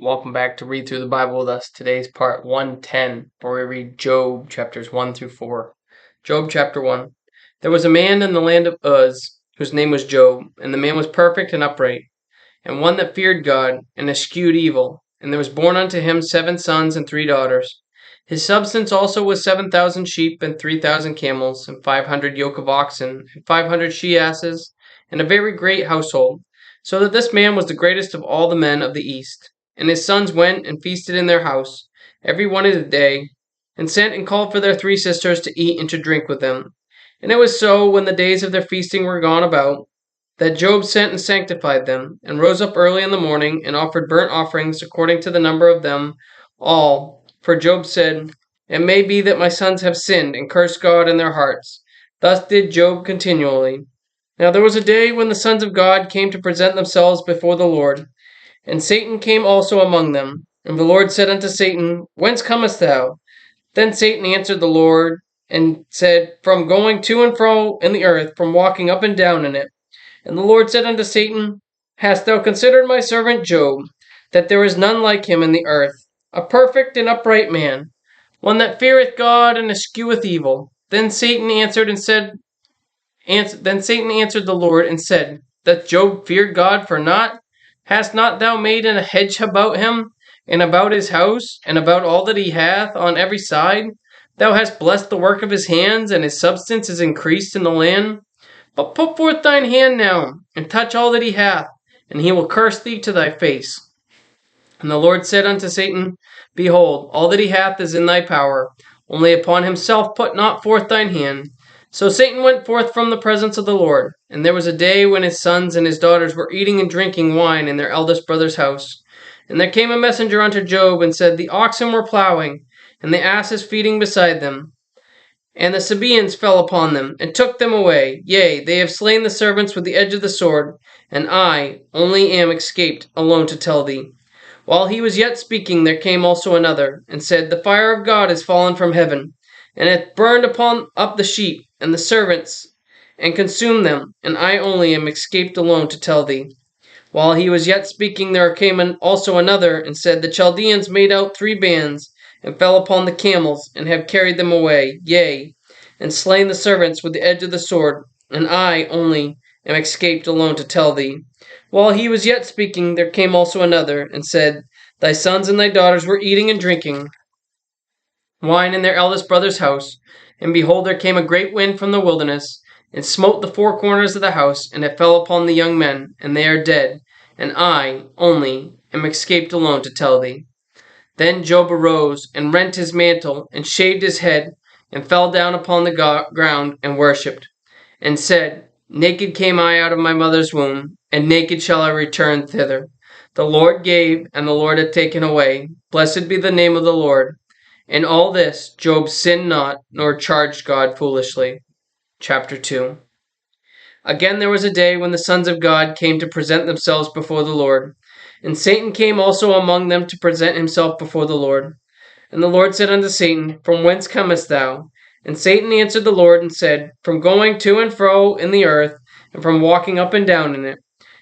Welcome back to Read Through the Bible with us. Today's part 110, where we read Job chapters 1 through 4. Job chapter 1. There was a man in the land of Uz, whose name was Job, and the man was perfect and upright, and one that feared God, and eschewed evil. And there was born unto him 7 sons and 3 daughters. His substance also was 7,000 sheep, and 3,000 camels, and 500 yoke of oxen, and 500 she-asses, and a very great household, so that this man was the greatest of all the men of the east. And his sons went and feasted in their house, every one in a day, and sent and called for their 3 sisters to eat and to drink with them. And it was so, when the days of their feasting were gone about, that Job sent and sanctified them, and rose up early in the morning, and offered burnt offerings according to the number of them all. For Job said, It may be that my sons have sinned, and cursed God in their hearts. Thus did Job continually. Now there was a day when the sons of God came to present themselves before the Lord, and Satan came also among them. And the Lord said unto Satan, Whence comest thou? Then Satan answered the Lord, and said, From going to and fro in the earth, from walking up and down in it. And the Lord said unto Satan, Hast thou considered my servant Job, that there is none like him in the earth, a perfect and upright man, one that feareth God and escheweth evil? Then Satan answered the Lord and said, Doth Job fear God for naught? Hast not thou made a hedge about him, and about his house, and about all that he hath on every side? Thou hast blessed the work of his hands, and his substance is increased in the land. But put forth thine hand now, and touch all that he hath, and he will curse thee to thy face. And the Lord said unto Satan, Behold, all that he hath is in thy power, only upon himself put not forth thine hand. So Satan went forth from the presence of the Lord. And there was a day when his sons and his daughters were eating and drinking wine in their eldest brother's house. And there came a messenger unto Job, and said, The oxen were plowing, and the asses feeding beside them. And the Sabaeans fell upon them, and took them away. Yea, they have slain the servants with the edge of the sword, and I only am escaped alone to tell thee. While he was yet speaking, there came also another, and said, The fire of God is fallen from heaven, and hath burned up the sheep, and the servants, and consumed them, and I only am escaped alone to tell thee. While he was yet speaking, there came also another, and said, The Chaldeans made out 3 bands, and fell upon the camels, and have carried them away, yea, and slain the servants with the edge of the sword, and I only am escaped alone to tell thee. While he was yet speaking, there came also another, and said, Thy sons and thy daughters were eating and drinking wine in their eldest brother's house, and behold, there came a great wind from the wilderness, and smote the 4 corners of the house, and it fell upon the young men, and they are dead, and I only am escaped alone to tell thee. Then Job arose, and rent his mantle, and shaved his head, and fell down upon the ground, and worshipped, and said, Naked came I out of my mother's womb, and naked shall I return thither. The Lord gave, and the Lord hath taken away. Blessed be the name of the Lord. In all this Job sinned not, nor charged God foolishly. Chapter 2. Again there was a day when the sons of God came to present themselves before the Lord. And Satan came also among them to present himself before the Lord. And the Lord said unto Satan, From whence comest thou? And Satan answered the Lord and said, From going to and fro in the earth, and from walking up and down in it.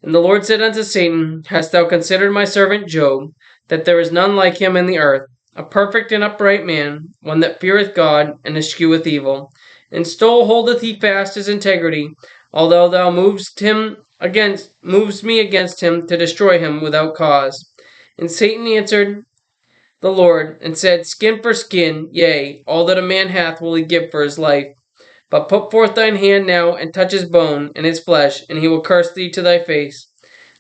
And the Lord said unto Satan, Hast thou considered my servant Job, that there is none like him in the earth, a perfect and upright man, one that feareth God, and escheweth evil, and still holdeth he fast his integrity, although thou movest me against him to destroy him without cause? And Satan answered the Lord, and said, Skin for skin, yea, all that a man hath will he give for his life. But put forth thine hand now, and touch his bone and his flesh, and he will curse thee to thy face.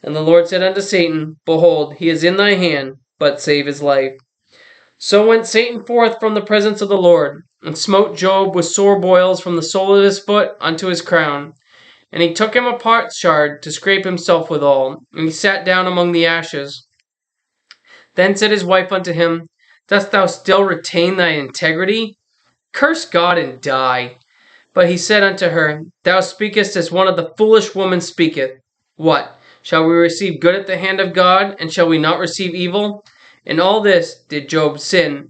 And the Lord said unto Satan, Behold, he is in thy hand, but save his life. So went Satan forth from the presence of the Lord, and smote Job with sore boils from the sole of his foot unto his crown. And he took him a potsherd to scrape himself withal, and he sat down among the ashes. Then said his wife unto him, Dost thou still retain thy integrity? Curse God and die. But he said unto her, Thou speakest as one of the foolish women speaketh. What? Shall we receive good at the hand of God, and shall we not receive evil? In all this did Job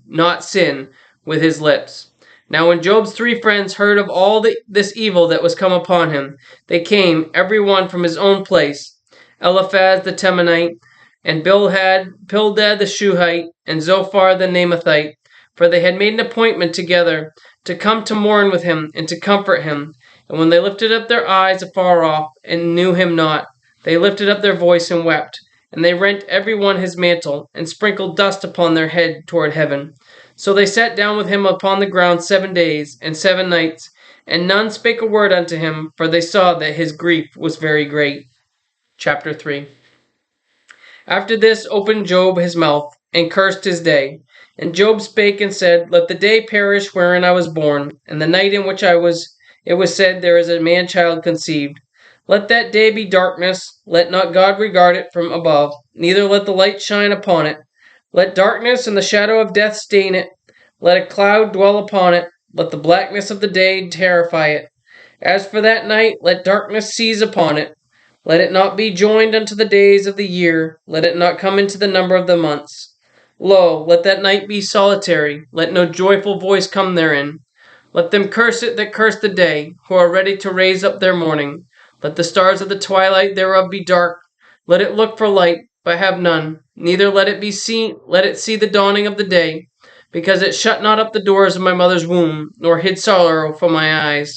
not sin with his lips. Now when Job's 3 friends heard of all this evil that was come upon him, they came, every one from his own place, Eliphaz the Temanite, and Bildad the Shuhite, and Zophar the Naamathite, for they had made an appointment together to come to mourn with him and to comfort him. And when they lifted up their eyes afar off and knew him not, they lifted up their voice and wept. And they rent every one his mantle, and sprinkled dust upon their head toward heaven. So they sat down with him upon the ground 7 days and 7 nights, and none spake a word unto him, for they saw that his grief was very great. Chapter 3. After this opened Job his mouth, and cursed his day. And Job spake and said, Let the day perish wherein I was born, and the night in which it was said, There is a man-child conceived. Let that day be darkness, let not God regard it from above, neither let the light shine upon it. Let darkness and the shadow of death stain it, let a cloud dwell upon it, let the blackness of the day terrify it. As for that night, let darkness seize upon it. Let it not be joined unto the days of the year, let it not come into the number of the months. Lo, let that night be solitary, let no joyful voice come therein. Let them curse it that curse the day, who are ready to raise up their mourning. Let the stars of the twilight thereof be dark. Let it look for light, but have none. Neither let it see the dawning of the day, because it shut not up the doors of my mother's womb, nor hid sorrow from my eyes.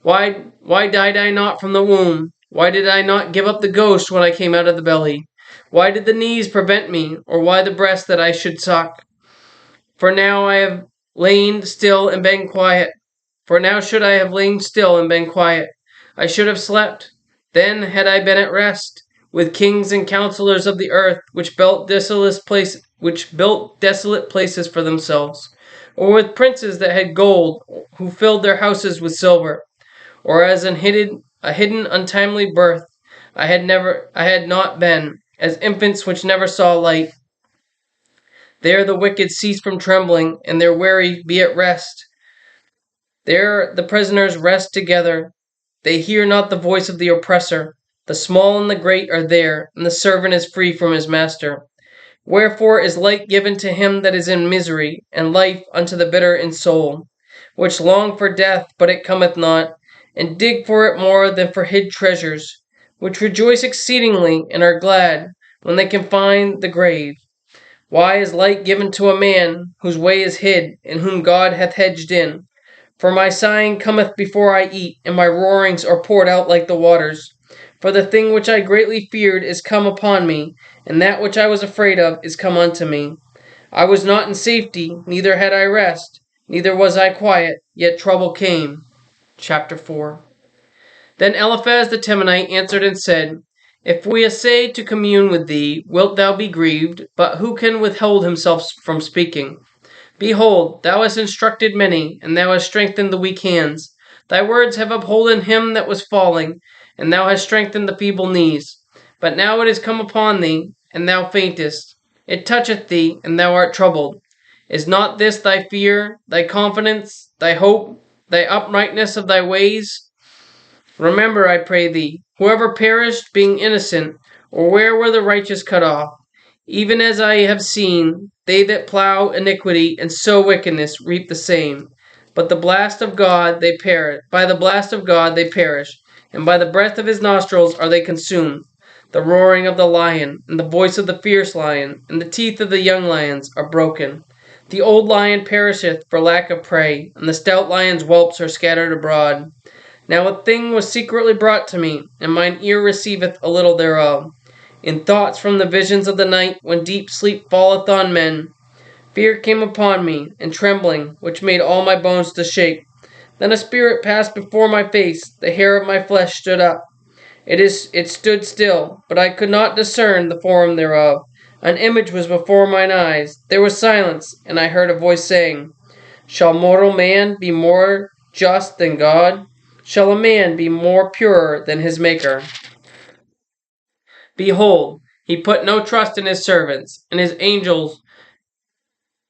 Why died I not from the womb? Why did I not give up the ghost when I came out of the belly? Why did the knees prevent me, or why the breast that I should suck? For now I have lain still and been quiet. For now should I have lain still and been quiet. I should have slept. Then had I been at rest, with kings and counselors of the earth, which built desolate places for themselves, or with princes that had gold, who filled their houses with silver, or as a hidden untimely birth. I had not been, as infants which never saw light. There the wicked cease from trembling, and their weary be at rest. There the prisoners rest together. They hear not the voice of the oppressor. The small and the great are there, and the servant is free from his master. Wherefore is light given to him that is in misery, and life unto the bitter in soul, which long for death, but it cometh not, and dig for it more than for hid treasures, which rejoice exceedingly, and are glad when they can find the grave. Why is light given to a man whose way is hid, and whom God hath hedged in? For my sighing cometh before I eat, and my roarings are poured out like the waters. For the thing which I greatly feared is come upon me, and that which I was afraid of is come unto me. I was not in safety, neither had I rest, neither was I quiet, yet trouble came. Chapter 4. Then Eliphaz the Temanite answered and said, If we essay to commune with thee, wilt thou be grieved? But who can withhold himself from speaking? Behold, thou hast instructed many, and thou hast strengthened the weak hands. Thy words have upholden him that was falling, and thou hast strengthened the feeble knees. But now it is come upon thee, and thou faintest. It toucheth thee, and thou art troubled. Is not this thy fear, thy confidence, thy hope, thy uprightness of thy ways? Remember, I pray thee, whoever perished being innocent, or where were the righteous cut off? Even as I have seen, they that plow iniquity and sow wickedness reap the same. But the blast of God they perish. By the blast of God they perish, and by the breath of his nostrils are they consumed. The roaring of the lion, and the voice of the fierce lion, and the teeth of the young lions are broken. The old lion perisheth for lack of prey, and the stout lion's whelps are scattered abroad. Now a thing was secretly brought to me, and mine ear receiveth a little thereof. In thoughts from the visions of the night, when deep sleep falleth on men, fear came upon me, and trembling, which made all my bones to shake. Then a spirit passed before my face, the hair of my flesh stood up. It stood still, but I could not discern the form thereof. An image was before mine eyes. There was silence, and I heard a voice saying, Shall mortal man be more just than God? Shall a man be more pure than his Maker? Behold, he put no trust in his servants, and his angels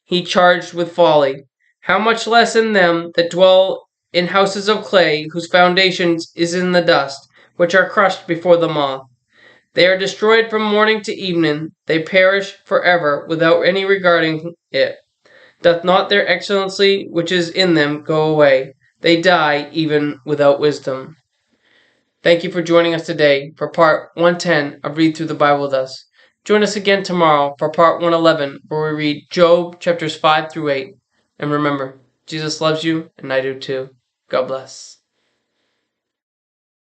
he charged with folly. How much less in them that dwell in houses of clay, whose foundations is in the dust, which are crushed before the moth. They are destroyed from morning to evening, they perish forever, without any regarding it. Doth not their excellency which is in them go away? They die even without wisdom. Thank you for joining us today for part 110 of Read Through the Bible with Us. Join us again tomorrow for part 111, where we read Job chapters 5 through 8. And remember, Jesus loves you, and I do too. God bless.